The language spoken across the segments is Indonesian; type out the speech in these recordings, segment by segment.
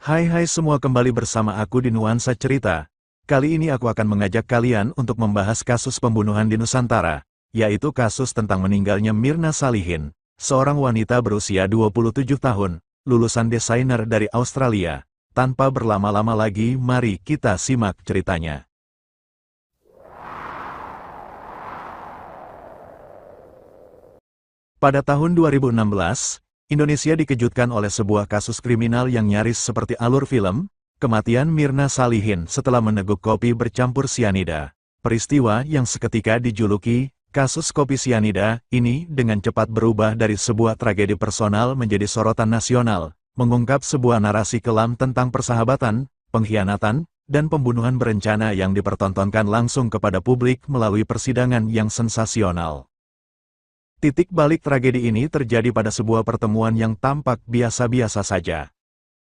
Hai semua, kembali bersama aku di Nuansa Cerita. Kali ini aku akan mengajak kalian untuk membahas kasus pembunuhan di Nusantara, yaitu kasus tentang meninggalnya Myrna Salihin, seorang wanita berusia 27 tahun, lulusan desainer dari Australia. Tanpa berlama-lama lagi, mari kita simak ceritanya. Pada tahun 2016, Indonesia dikejutkan oleh sebuah kasus kriminal yang nyaris seperti alur film, kematian Myrna Salihin setelah meneguk kopi bercampur sianida. Peristiwa yang seketika dijuluki kasus kopi sianida ini dengan cepat berubah dari sebuah tragedi personal menjadi sorotan nasional, mengungkap sebuah narasi kelam tentang persahabatan, pengkhianatan, dan pembunuhan berencana yang dipertontonkan langsung kepada publik melalui persidangan yang sensasional. Titik balik tragedi ini terjadi pada sebuah pertemuan yang tampak biasa-biasa saja.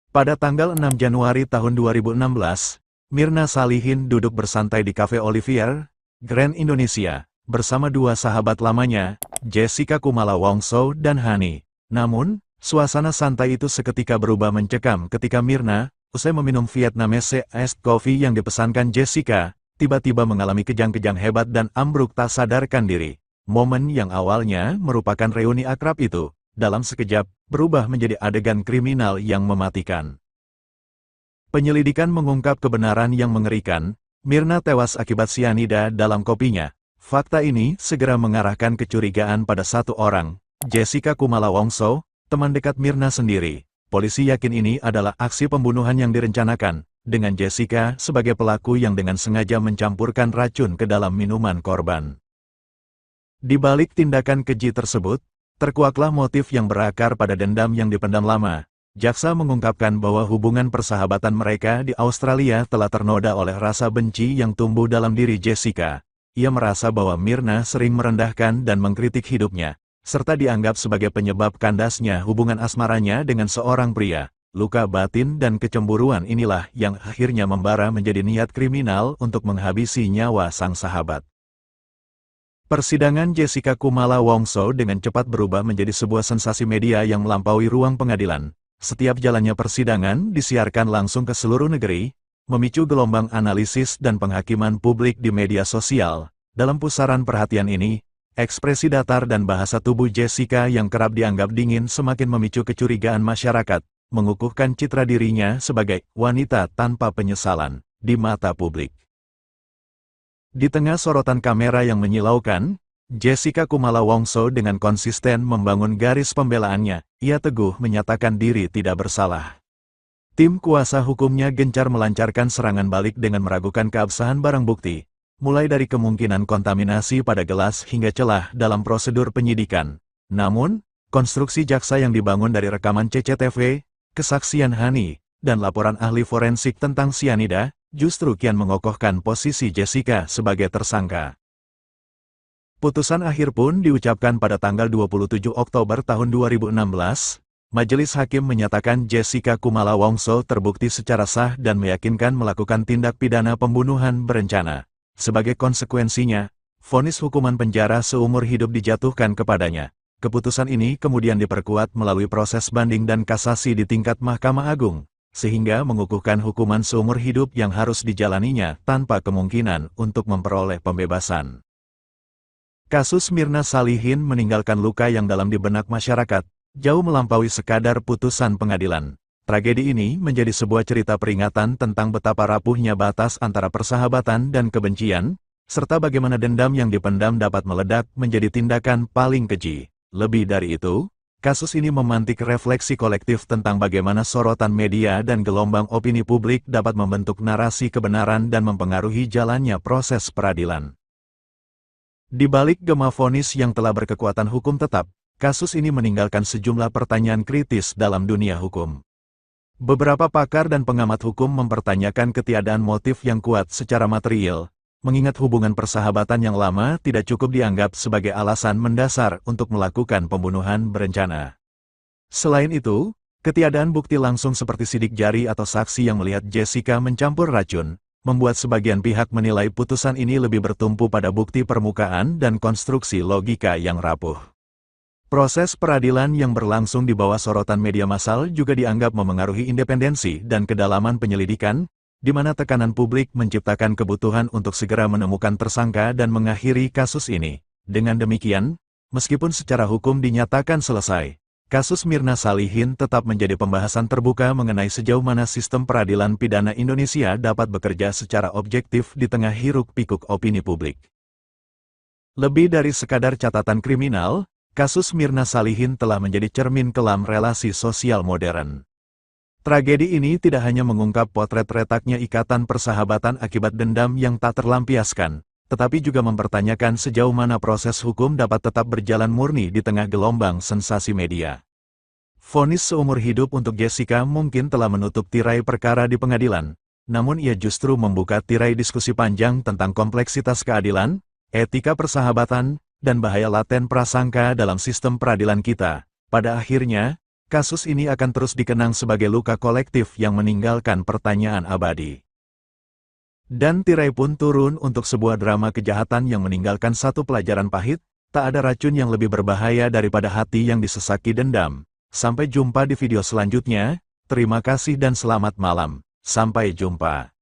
Pada tanggal 6 Januari tahun 2016, Myrna Salihin duduk bersantai di Cafe Olivier, Grand Indonesia, bersama dua sahabat lamanya, Jessica Kumala Wongso dan Hani. Namun, suasana santai itu seketika berubah mencekam ketika Myrna, usai meminum Vietnamese iced coffee yang dipesankan Jessica, tiba-tiba mengalami kejang-kejang hebat dan ambruk tak sadarkan diri. Momen yang awalnya merupakan reuni akrab itu, dalam sekejap, berubah menjadi adegan kriminal yang mematikan. Penyelidikan mengungkap kebenaran yang mengerikan, Myrna tewas akibat sianida dalam kopinya. Fakta ini segera mengarahkan kecurigaan pada satu orang, Jessica Kumala Wongso, teman dekat Myrna sendiri. Polisi yakin ini adalah aksi pembunuhan yang direncanakan, dengan Jessica sebagai pelaku yang dengan sengaja mencampurkan racun ke dalam minuman korban. Di balik tindakan keji tersebut, terkuaklah motif yang berakar pada dendam yang dipendam lama. Jaksa mengungkapkan bahwa hubungan persahabatan mereka di Australia telah ternoda oleh rasa benci yang tumbuh dalam diri Jessica. Ia merasa bahwa Myrna sering merendahkan dan mengkritik hidupnya, serta dianggap sebagai penyebab kandasnya hubungan asmaranya dengan seorang pria. Luka batin dan kecemburuan inilah yang akhirnya membara menjadi niat kriminal untuk menghabisi nyawa sang sahabat. Persidangan Jessica Kumala Wongso dengan cepat berubah menjadi sebuah sensasi media yang melampaui ruang pengadilan. Setiap jalannya persidangan disiarkan langsung ke seluruh negeri, memicu gelombang analisis dan penghakiman publik di media sosial. Dalam pusaran perhatian ini, ekspresi datar dan bahasa tubuh Jessica yang kerap dianggap dingin semakin memicu kecurigaan masyarakat, mengukuhkan citra dirinya sebagai wanita tanpa penyesalan di mata publik. Di tengah sorotan kamera yang menyilaukan, Jessica Kumala Wongso dengan konsisten membangun garis pembelaannya. Ia teguh menyatakan diri tidak bersalah. Tim kuasa hukumnya gencar melancarkan serangan balik dengan meragukan keabsahan barang bukti, mulai dari kemungkinan kontaminasi pada gelas hingga celah dalam prosedur penyidikan. Namun, konstruksi jaksa yang dibangun dari rekaman CCTV, kesaksian Hani, dan laporan ahli forensik tentang sianida, justru kian mengokohkan posisi Jessica sebagai tersangka. Putusan akhir pun diucapkan pada tanggal 27 Oktober tahun 2016. Majelis Hakim menyatakan Jessica Kumala Wongso terbukti secara sah dan meyakinkan melakukan tindak pidana pembunuhan berencana. Sebagai konsekuensinya, vonis hukuman penjara seumur hidup dijatuhkan kepadanya. Keputusan ini kemudian diperkuat melalui proses banding dan kasasi di tingkat Mahkamah Agung, sehingga mengukuhkan hukuman seumur hidup yang harus dijalaninya tanpa kemungkinan untuk memperoleh pembebasan. Kasus Myrna Salihin meninggalkan luka yang dalam di benak masyarakat, jauh melampaui sekadar putusan pengadilan. Tragedi ini menjadi sebuah cerita peringatan tentang betapa rapuhnya batas antara persahabatan dan kebencian, serta bagaimana dendam yang dipendam dapat meledak menjadi tindakan paling keji. Lebih dari itu, kasus ini memantik refleksi kolektif tentang bagaimana sorotan media dan gelombang opini publik dapat membentuk narasi kebenaran dan mempengaruhi jalannya proses peradilan. Di balik gema vonis yang telah berkekuatan hukum tetap, kasus ini meninggalkan sejumlah pertanyaan kritis dalam dunia hukum. Beberapa pakar dan pengamat hukum mempertanyakan ketiadaan motif yang kuat secara material, mengingat hubungan persahabatan yang lama tidak cukup dianggap sebagai alasan mendasar untuk melakukan pembunuhan berencana. Selain itu, ketiadaan bukti langsung seperti sidik jari atau saksi yang melihat Jessica mencampur racun, membuat sebagian pihak menilai putusan ini lebih bertumpu pada bukti permukaan dan konstruksi logika yang rapuh. Proses peradilan yang berlangsung di bawah sorotan media massal juga dianggap memengaruhi independensi dan kedalaman penyelidikan, di mana tekanan publik menciptakan kebutuhan untuk segera menemukan tersangka dan mengakhiri kasus ini. Dengan demikian, meskipun secara hukum dinyatakan selesai, kasus Mirna Salihin tetap menjadi pembahasan terbuka mengenai sejauh mana sistem peradilan pidana Indonesia dapat bekerja secara objektif di tengah hiruk-pikuk opini publik. Lebih dari sekadar catatan kriminal, kasus Mirna Salihin telah menjadi cermin kelam relasi sosial modern. Tragedi ini tidak hanya mengungkap potret retaknya ikatan persahabatan akibat dendam yang tak terlampiaskan, tetapi juga mempertanyakan sejauh mana proses hukum dapat tetap berjalan murni di tengah gelombang sensasi media. Vonis seumur hidup untuk Jessica mungkin telah menutup tirai perkara di pengadilan, namun ia justru membuka tirai diskusi panjang tentang kompleksitas keadilan, etika persahabatan, dan bahaya laten prasangka dalam sistem peradilan kita. Pada akhirnya, kasus ini akan terus dikenang sebagai luka kolektif yang meninggalkan pertanyaan abadi. Dan tirai pun turun untuk sebuah drama kejahatan yang meninggalkan satu pelajaran pahit, tak ada racun yang lebih berbahaya daripada hati yang disesaki dendam. Sampai jumpa di video selanjutnya, terima kasih dan selamat malam. Sampai jumpa.